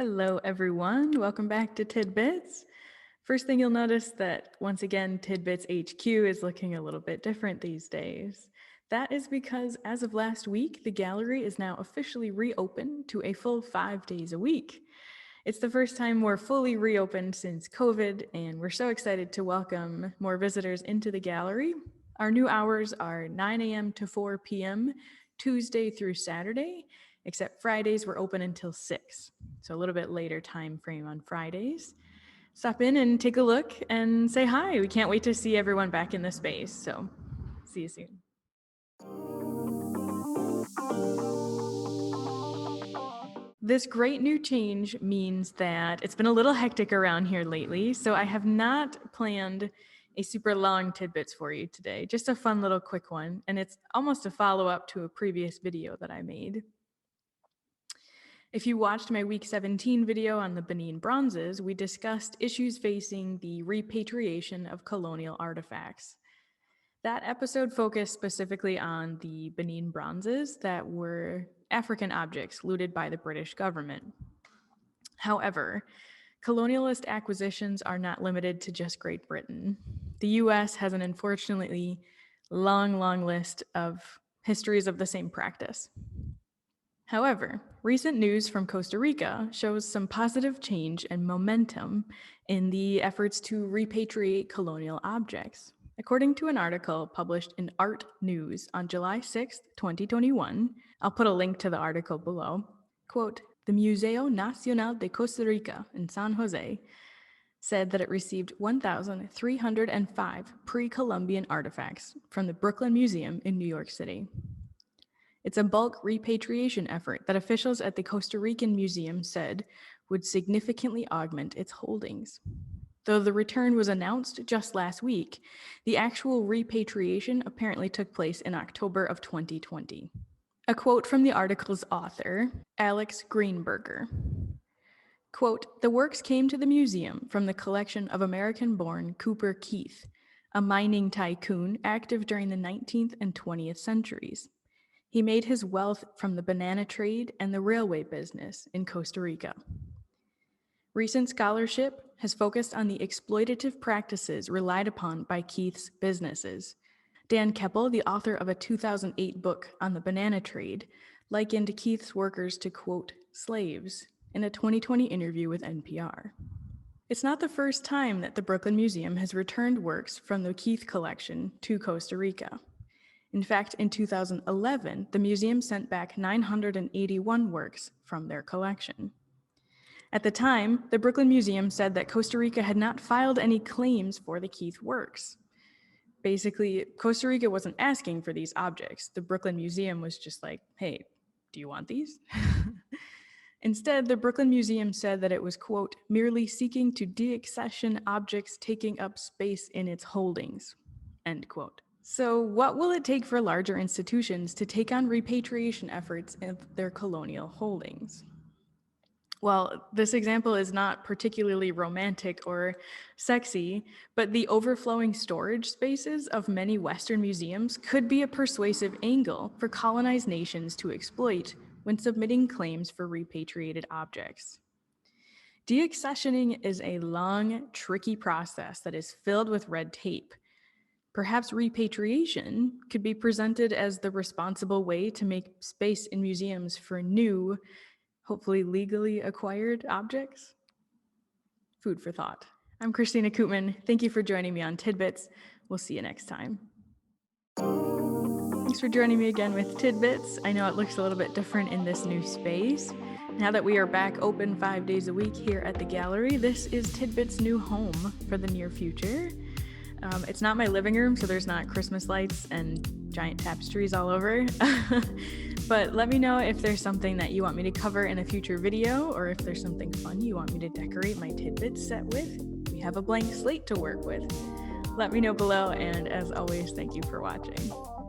Hello, everyone. Welcome back to Tidbits. First thing you'll notice that once again, Tidbits HQ is looking a little bit different these days. That is because as of last week, the gallery is now officially reopened to a full 5 days a week. It's the first time we're fully reopened since COVID, and we're so excited to welcome more visitors into the gallery. Our new hours are 9 a.m. to 4 p.m., Tuesday through Saturday, except Fridays we're open until 6. So a little bit later time frame on Fridays. Stop in and take a look and say hi. We can't wait to see everyone back in the space. So see you soon. This great new change means that it's been a little hectic around here lately, so I have not planned a super long tidbits for you today, just a fun little quick one, and it's almost a follow-up to a previous video that I made. If you watched my week 17 video on the Benin bronzes, we discussed issues facing the repatriation of colonial artifacts. That episode focused specifically on the Benin bronzes that were African objects looted by the British government. However, colonialist acquisitions are not limited to just Great Britain. The US has an unfortunately long list of histories of the same practice. However, recent news from Costa Rica shows some positive change and momentum in the efforts to repatriate colonial objects. According to an article published in Art News on July 6, 2021, I'll put a link to the article below, quote, "The Museo Nacional de Costa Rica in San Jose said that it received 1,305 pre-Columbian artifacts from the Brooklyn Museum in New York City. It's a bulk repatriation effort that officials at the Costa Rican Museum said would significantly augment its holdings. Though the return was announced just last week, the actual repatriation apparently took place in October of 2020. A quote from the article's author, Alex Greenberger. Quote, "The works came to the museum from the collection of American-born Cooper Keith, a mining tycoon active during the 19th and 20th centuries. He made his wealth from the banana trade and the railway business in Costa Rica. Recent scholarship has focused on the exploitative practices relied upon by Keith's businesses. Dan Keppel, the author of a 2008 book on the banana trade, likened Keith's workers to, quote, slaves in a 2020 interview with NPR. It's not the first time that the Brooklyn Museum has returned works from the Keith collection to Costa Rica. In fact, in 2011, the museum sent back 981 works from their collection. At the time, the Brooklyn Museum said that Costa Rica had not filed any claims for the Keith works. Basically, Costa Rica wasn't asking for these objects. The Brooklyn Museum was just like, hey, do you want these? Instead, the Brooklyn Museum said that it was, quote, merely seeking to deaccession objects taking up space in its holdings, end quote. So what will it take for larger institutions to take on repatriation efforts of their colonial holdings? Well, this example is not particularly romantic or sexy, but the overflowing storage spaces of many Western museums could be a persuasive angle for colonized nations to exploit when submitting claims for repatriated objects. Deaccessioning is a long, tricky process that is filled with red tape. Perhaps repatriation could be presented as the responsible way to make space in museums for new, hopefully legally acquired objects? Food for thought. I'm Kristina Koopman. Thank you for joining me on Tidbits. We'll see you next time. Thanks for joining me again with Tidbits. I know it looks a little bit different in this new space. Now that we are back open 5 days a week here at the gallery, this is Tidbits' new home for the near future. It's not my living room, so there's not Christmas lights and giant tapestries all over. But let me know if there's something that you want me to cover in a future video, or if there's something fun you want me to decorate my Tidbits set with. We have a blank slate to work with. Let me know below, and as always, thank you for watching.